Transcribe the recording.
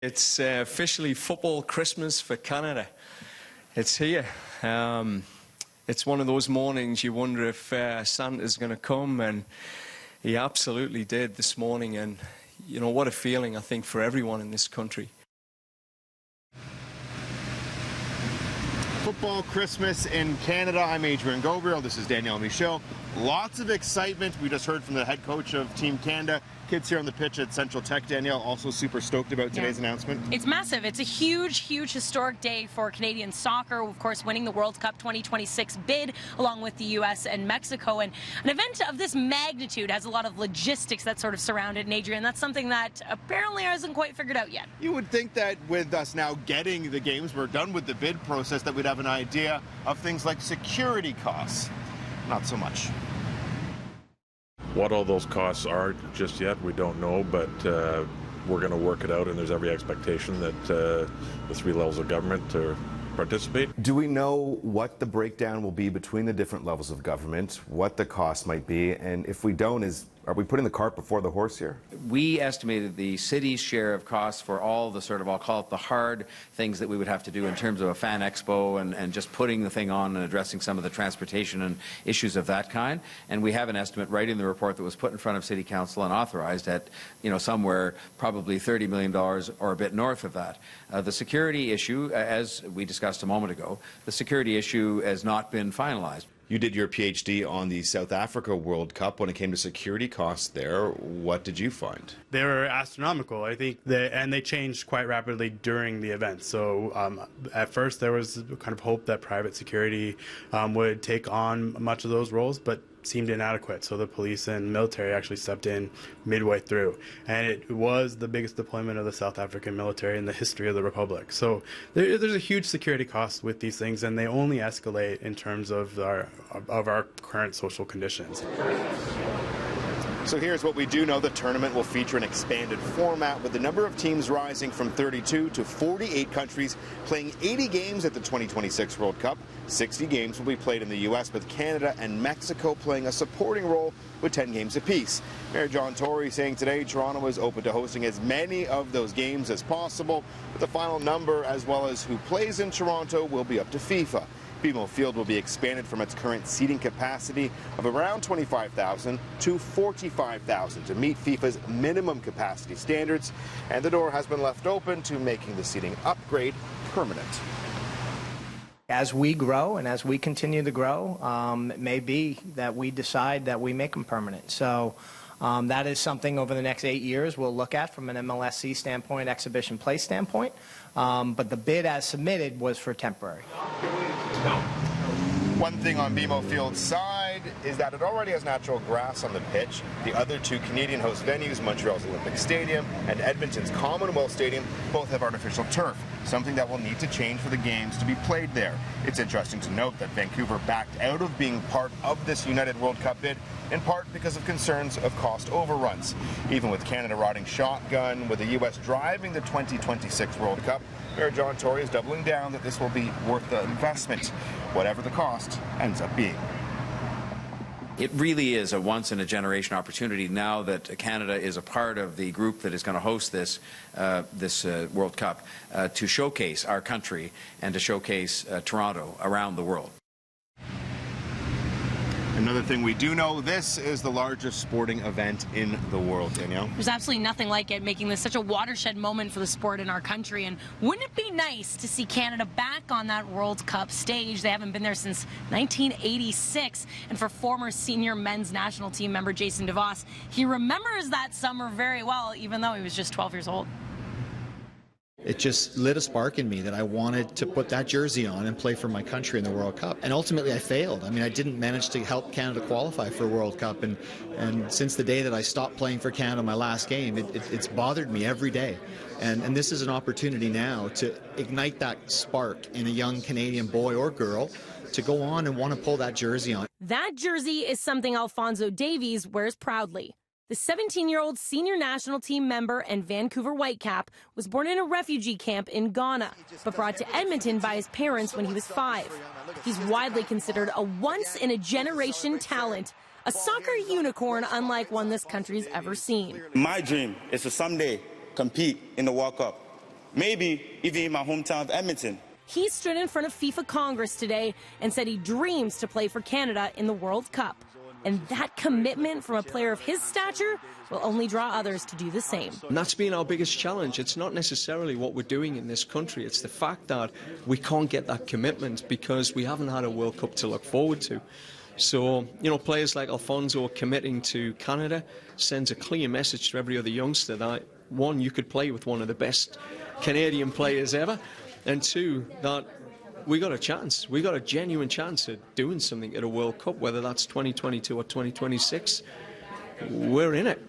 It's officially football Christmas for Canada. It's here. It's one of those mornings you wonder if Santa's going to come, and he absolutely did this morning. And, you know, what a feeling, I think, for everyone in this country. Football Christmas in Canada. I'm Adrian Gabriel. This is Danielle Michaud. Lots of excitement. We just heard from the head coach of Team Canada. Kids here on the pitch at Central Tech. Danielle, also super stoked about today's announcement. It's massive. It's a huge, huge historic day for Canadian soccer. Of course, winning the World Cup 2026 bid along with the U.S. and Mexico. And an event of this magnitude has a lot of logistics that sort of surround it. And Adrian, that's something that apparently hasn't quite figured out yet. You would think that with us now getting the games, we're done with the bid process, that we'd have an idea of things like security costs. Not so much. What all those costs are just yet, we don't know, but we're going to work it out, and there's every expectation that the three levels of government to participate. Do we know what the breakdown will be between the different levels of government, what the cost might be, and if we don't, are we putting the cart before the horse here? We estimated the city's share of costs for all the sort of, I'll call it the hard things that we would have to do in terms of a fan expo and just putting the thing on and addressing some of the transportation and issues of that kind. And we have an estimate right in the report that was put in front of City Council and authorized at, you know, somewhere probably $30 million or a bit north of that. The security issue, as we discussed a moment ago, the security issue has not been finalized. You did your PhD on the South Africa World Cup. When it came to security costs there, what did you find? They were astronomical, I think, and they changed quite rapidly during the event. So at first there was kind of hope that private security would take on much of those roles, but seemed inadequate. So the police and military actually stepped in midway through. And it was the biggest deployment of the South African military in the history of the Republic. So there's a huge security cost with these things, and they only escalate in terms of our current social conditions. So here's what we do know. The tournament will feature an expanded format with the number of teams rising from 32 to 48 countries playing 80 games at the 2026 World Cup. 60 games will be played in the U.S., with Canada and Mexico playing a supporting role with 10 games apiece. Mayor John Tory saying today Toronto is open to hosting as many of those games as possible, but the final number as well as who plays in Toronto will be up to FIFA. BMO Field will be expanded from its current seating capacity of around 25,000 to 45,000 to meet FIFA's minimum capacity standards, and the door has been left open to making the seating upgrade permanent. As we grow and as we continue to grow, it may be that we decide that we make them permanent. So that is something over the next 8 years we'll look at from an MLSC standpoint, exhibition play standpoint. But the bid as submitted was for temporary. One thing on BMO Field's side is that it already has natural grass on the pitch. The other two Canadian host venues, Montreal's Olympic Stadium and Edmonton's Commonwealth Stadium, both have artificial turf, something that will need to change for the games to be played there. It's interesting to note that Vancouver backed out of being part of this United World Cup bid, in part because of concerns of cost overruns. Even with Canada riding shotgun, with the U.S. driving the 2026 World Cup, Mayor John Tory is doubling down that this will be worth the investment, whatever the cost ends up being. It really is a once-in-a-generation opportunity now that Canada is a part of the group that is going to host this World Cup to showcase our country and to showcase Toronto around the world. Another thing we do know, this is the largest sporting event in the world, Danielle. There's absolutely nothing like it, making this such a watershed moment for the sport in our country. And wouldn't it be nice to see Canada back on that World Cup stage? They haven't been there since 1986. And for former senior men's national team member Jason DeVos, he remembers that summer very well, even though he was just 12 years old. It just lit a spark in me that I wanted to put that jersey on and play for my country in the World Cup. And ultimately I failed. I mean, I didn't manage to help Canada qualify for a World Cup. And since the day that I stopped playing for Canada, my last game, it's bothered me every day. And this is an opportunity now to ignite that spark in a young Canadian boy or girl to go on and want to pull that jersey on. That jersey is something Alphonso Davies wears proudly. The 17-year-old senior national team member and Vancouver Whitecap was born in a refugee camp in Ghana, but brought to Edmonton by his parents when he was 5. He's widely considered a once-in-a-generation talent, a soccer unicorn unlike one this country's ever seen. My dream is to someday compete in the World Cup. maybe even in my hometown of Edmonton. He stood in front of FIFA Congress today and said he dreams to play for Canada in the World Cup. And that commitment from a player of his stature will only draw others to do the same. And that's been our biggest challenge. It's not necessarily what we're doing in this country. It's the fact that we can't get that commitment because we haven't had a World Cup to look forward to. So, you know, players like Alfonso committing to Canada sends a clear message to every other youngster that, one, you could play with one of the best Canadian players ever, and two, that we got a chance. We got a genuine chance at doing something at a World Cup, whether that's 2022 or 2026. We're in it.